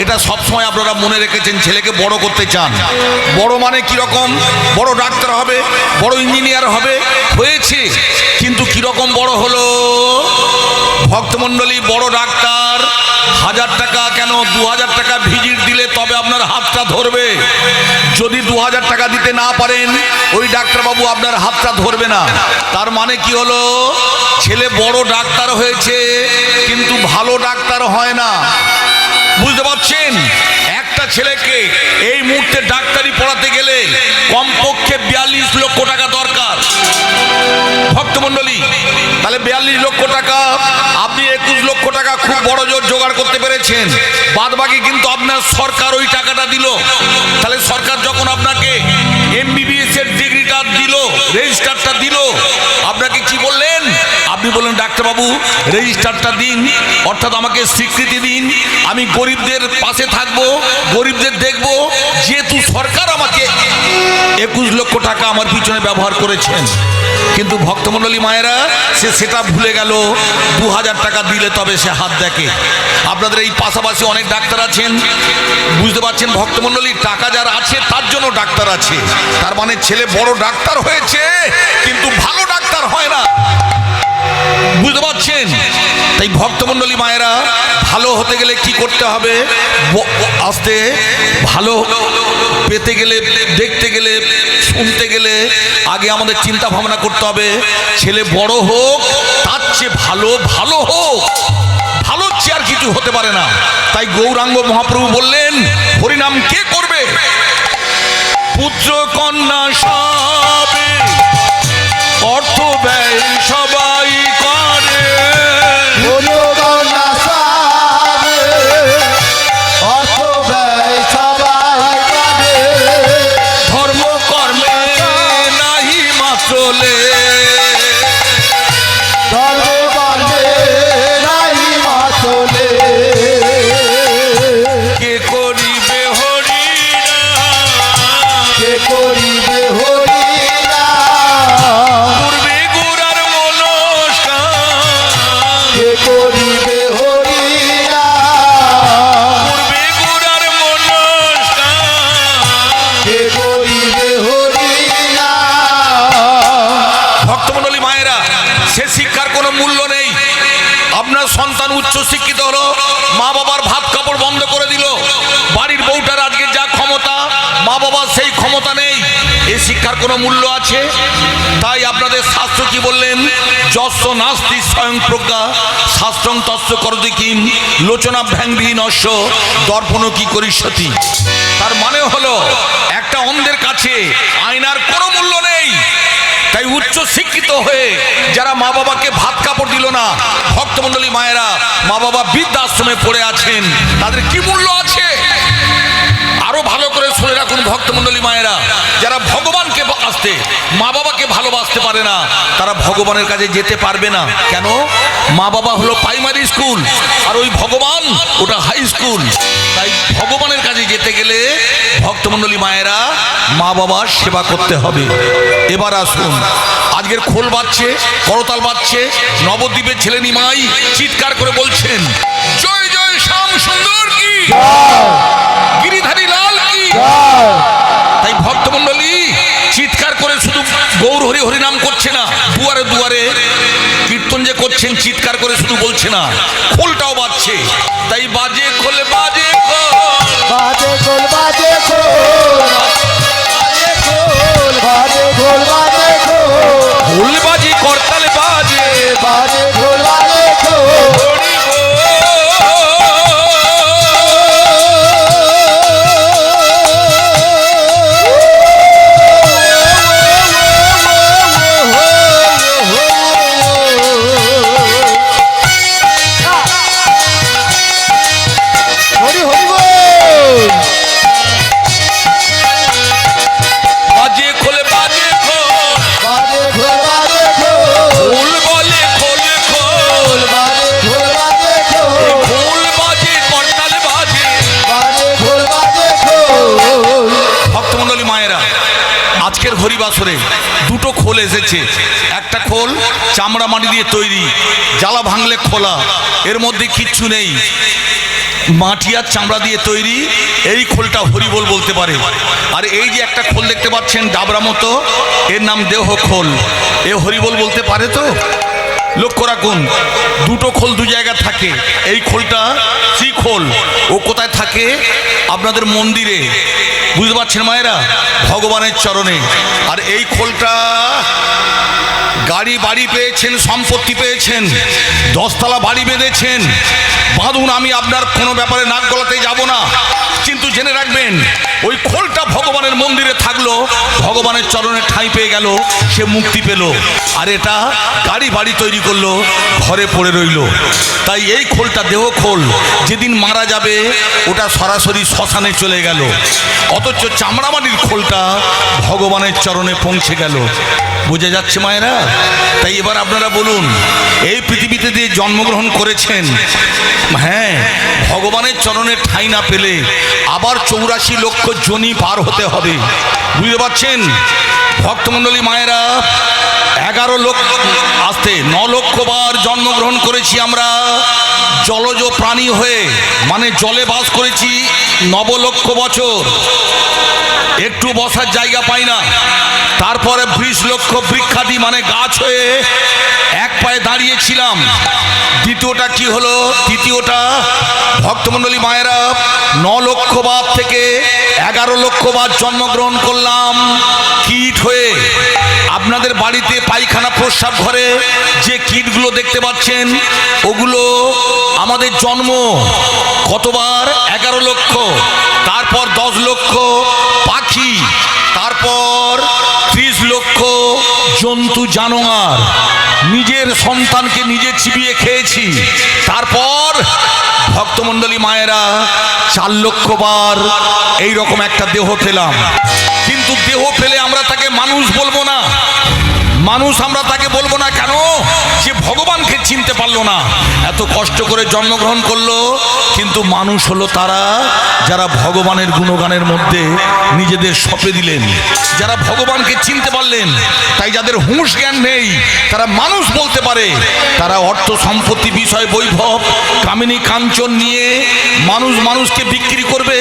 এটা সবসময় আপনারা মনে রেখেছেন, ছেলেকে বড় করতে চান। বড় মানে কিরকম? বড় ডাক্তার হবে, বড় ইঞ্জিনিয়ার হবে, হয়েছে, কিন্তু কিরকম বড় হলো? ভক্তমণ্ডলী, বড় ডাক্তার 1000 টাকা কেন 2000 টাকা ভিজিট দিলে তবে আপনার হাতটা ধরবে। যদি 2000 টাকা দিতে না পারেন ওই ডাক্তারবাবু আপনার হাতটা ধরবে না। তার মানে কি হলো? ছেলে বড় ডাক্তার হয়েছে কিন্তু ভালো ডাক্তার হয় না। বুঝতে পারছেন? একটা ছেলেকে এই মুহূর্তে ডাক্তারি পড়াতে গেলে কমপক্ষে 42 লক্ষ টাকা দরকার ভক্তমণ্ডলী। তাহলে 42 লক্ষ টাকা, আপনি 21 লক্ষ টাকা খুব বড় জোর জোগাড় করতে পেরেছেন, বাদ বাকি কিন্তু আপনার সরকার ওই টাকাটা দিল। তাহলে সরকার যখন আপনাকে MBBS এর ডিগ্রিটা দিল, রেজিস্টারটা দিল, আপনাকে কি বললেন? আপনি বললেন ডাক্তারবাবু রেজিস্টারটা দিন, অর্থাৎ আমাকে স্বীকৃতি দিন, আমি গরিবদের পাশে থাকবো, গরিবদের দেখবো। যেহেতু সরকার আমাকে 21 লক্ষ টাকা আমার পিছনে ব্যবহার করেছেন, কিন্তু ভক্তমণ্ডলী মায়েরা সেটা ভুলে গেল। 2000 টাকা দিলে তবে সে হাত দেখে। আপনাদের এই পাশাপাশি অনেক ডাক্তার আছেন, বুঝতে পারছেন ভক্তমণ্ডলী? টাকা যার আছে তার জন্য ডাক্তার আছে। তার মানে ছেলে বড় ডাক্তার হয়েছে কিন্তু ভালো ডাক্তার হয় না। বুঝতে পারছেন? তাই ভক্তমণ্ডলী মায়েরা, ভালো হতে গেলে কি করতে হবে? আস্তে ভালো পেতে গেলে, দেখতে গেলে, শুনতে গেলে আগে আমাদের চিন্তা ভাবনা করতে হবে, ছেলে বড় হোক তার চেয়ে ভালো ভালো হোক, ভালো চেয়ে আর কিছু হতে পারে না। তাই গৌরাঙ্গ মহাপ্রভু বললেন, হরিনাম কে করবে? পুত্র কন্যা সবে অর্থ ব্যয় সবাই করে, ধর্ম কর্মে নাহি মাত্রলে, কে করিবে হরিনাম, পূর্বে গোরার মনস্কার, পূর্বে গোরার মনস্কার। ভক্তমণ্ডলী মায়েরা, সে শিক্ষার কোনো মূল্য নেই। আপনার সন্তান উচ্চ শিক্ষিত হলো, মা বাবার ভাত কাপড় বন্ধ করে দিল, বাড়ির বউটার আজকে যা ক্ষমতা মা বাবার সেই ক্ষমতা নেই, এই শিক্ষার কোনো মূল্য আছে? তাই আপনাদের শাস্ত্র কি বললেন? যস্য নাস্তি স্বয়ং প্রজ্ঞা শাস্ত্রং তস্য করতি কিম লোচনা ভ্যাংবিহীনস্য দর্পণ কি করিষ্যতি। তার মানে হলো একটা অন্ধের কাছে আয়নার কোনো মূল্য নেই। তাই উচ্চ শিক্ষিত হয়ে যারা মা বাবাকে ভাত কাপড় দিল না, ভক্তমণ্ডলী মায়েরা, মা বাবা বৃদ্ধাশ্রমে পড়ে আছেন, তাদের কি মূল্য আছে? আরো ভালো করে শুনে রাখুন ভক্তমণ্ডলী মায়েরা, যারা ভগবানকে আসতে, মা বাবাকে ভালোবাসতে পারে না, তারা ভগবানের কাছে যেতে পারবে না। কেন? মা বাবা হলো প্রাইমারি স্কুল, আর ওই ভগবান ওটা হাই স্কুল। তাই ভগবানের কাছে যেতে গেলে ভক্তমণ্ডলী মায়েরা মা বাবার সেবা করতে হবে। এবার আসুন, আজকের খোল বাজছে, করতাল বাজছে, নবদ্বীপের ছেলে নিমাই চিৎকার করে বলছেন, জয় জয় শ্যাম সুন্দর কি, গিরিধারী লাল কি। তাই ভক্তমণ্ডলী চিৎকার করে শুধু গৌর হরি হরিনাম করছে না, দুয়ারে দুয়ারে কীর্তন যে করছেন, চিৎকার করে শুধু বলছে না, খোলটাও বাজছে। তাই বাজে খোল, বাজে খোল, বাজে খোল, বাজে খোল, বাজে খোল, বাজে খোল, খোল বাজে, করতাল বাজে, বাজে খোল, বাজে খোল, হরি বল। হরি হরি বল। বাজে খোলে, বাজে খোল, বাজে খোল, বাজে খোল, খোল বলে খোল খোল, বাজে খোল, বাজে খোল, খোল বাজে, করতাল বাজে। বাজে খোল, বাজে খোল। ভক্তমণ্ডলী মায়েরা, আজকের হরিবাসরে দুটো খোল এসেছে। একটা খোল চামড়া মাটি দিয়ে তৈরি, জ্বালা ভাঙলে খোলা, এর মধ্যে কিচ্ছু নেই। মাটি আর চামড়া দিয়ে তৈরি। এই খোলটা হরিবোল বলতে পারে। আর এই যে একটা খোল দেখতে পাচ্ছেন ডাবরা মতো, এর নাম দেহ খোল। এ হরিবোল বলতে পারে তো? লক্ষ্য রাখুন, দুটো খোল দু জায়গায় থাকে। এই খোলটা শ্রীখোল। ও কোথায় থাকে? আপনাদের মন্দিরে, বুঝতে পারছেন মায়েরা, ভগবানের চরণে। আর এই খোলটা গাড়ি বাড়ি পেয়েছেন, সম্পত্তি পেয়েছেন, 10 তলা বাড়ি বেঁধেছেন, বাঁধুন, আমি আপনার কোনো ব্যাপারে নাক গলাতে যাব না। কিন্তু জেনে রাখবেন, ওই খোলটা ভগবানের মন্দিরে থাকলো, ভগবানের চরণে ঠাঁই পেয়ে গেল, সে মুক্তি পেল। আর এটা গাড়ি বাড়ি তৈরি করলো, ঘরে পড়ে রইল। তাই এই খোলটা দেহ খোল। যেদিন মারা যাবে ওটা সরাসরি শ্মশানে চলে গেল, অথচ চামড়ামাটির খোলটা ভগবানের চরণে পৌঁছে গেল। বুঝে যাচ্ছে মায়েরা? তাই এবার আপনারা বলুন, এই পৃথিবীতে যে জন্মগ্রহণ করেছেন, হ্যাঁ, ভগবানের চরণে ঠাঁই না পেলে আবার 84 লক্ষ যোনি পার হতে হবে। বুঝতে পারছেন ভক্তমণ্ডলী মায়েরা? 11 লক্ষ আসতে 9 লক্ষ বার জন্মগ্রহণ করেছি আমরা জলজ প্রাণী হয়ে, মানে জলে বাস করেছি 9 লক্ষ বছর, একটু বসার জায়গা পাই না। তারপরে 20 লক্ষ বৃক্ষাদি মানে গাছ হয়ে এক পায়ে দাঁড়িয়েছিলাম। দ্বিতীয়টা কি হলো? তৃতীয়টা ভক্তমণ্ডলী মায়েরা 9 লক্ষ বার থেকে 11 লক্ষ বার জন্মগ্রহণ করলাম কীট হয়ে। আপনাদের বাড়িতে পায়খানা প্রস্রাব ঘরে যে কীটগুলো দেখতে পাচ্ছেন, ওগুলো আমাদের জন্ম কতবার? 11 লক্ষ। তারপর 10 লক্ষ পাখি, তারপর 30 লক্ষ জন্তু জানোয়ার, নিজের সন্তানকে নিজে চিবিয়ে খেয়েছি। তারপর ভক্তমণ্ডলী মায়েরা 4 লক্ষ বার এইরকম একটা দেহ পেলাম। কিন্তু দেহ পেলে আমরা তাকে মানুষ বলবো না। মানুষ আমরা তাকে বলবো না কেন? যে ভগবানকে চিনতে পারলো না। এত কষ্ট করে জন্মগ্রহণ করলো, কিন্তু মানুষ হলো তারা যারা ভগবানের গুণগানের মধ্যে নিজেদের সঁপে দিলেন, যারা ভগবানকে চিনতে পারলেন। তাই যাদের হুঁশ জ্ঞান নেই তারা মানুষ বলতে পারে, তারা অর্থ সম্পত্তি বিষয় বৈভব কামিনী কাঞ্চন নিয়ে মানুষকে বিক্রি করবে,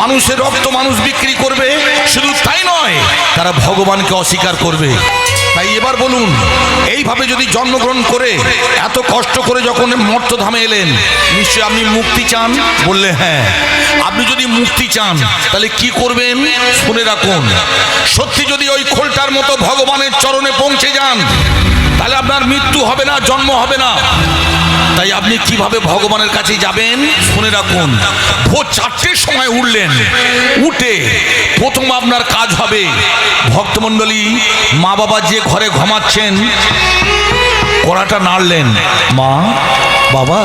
মানুষের রক্ত মানুষ বিক্রি করবে। শুধু তাই নয়, তারা ভগবানকে অস্বীকার করবে। তাই এবার বলুন, এইভাবে যদি জন্মগ্রহণ করে এত কষ্ট করে যখন মর্তধামে এলেন, নিশ্চয়ই আপনি মুক্তি চান? বললে হ্যাঁ। আপনি যদি মুক্তি চান তাহলে কি করবেন? শুনে রাখুন, সত্যি যদি ওই খোলটার মতো ভগবানের চরণে পৌঁছে যান, তাহলে আপনার মৃত্যু হবে না, জন্ম হবে না। তাই আপনি কিভাবে ভগবানের কাছে যাবেন? শুনে রাখুন, ভোর 4টের সময় উঠলেন, উঠে প্রথম আপনার কাজ হবে, ভক্তমণ্ডলী মা বাবা যে ঘরে ঘুমাচ্ছেন কড়াটা নাড়লেন, মা বাবা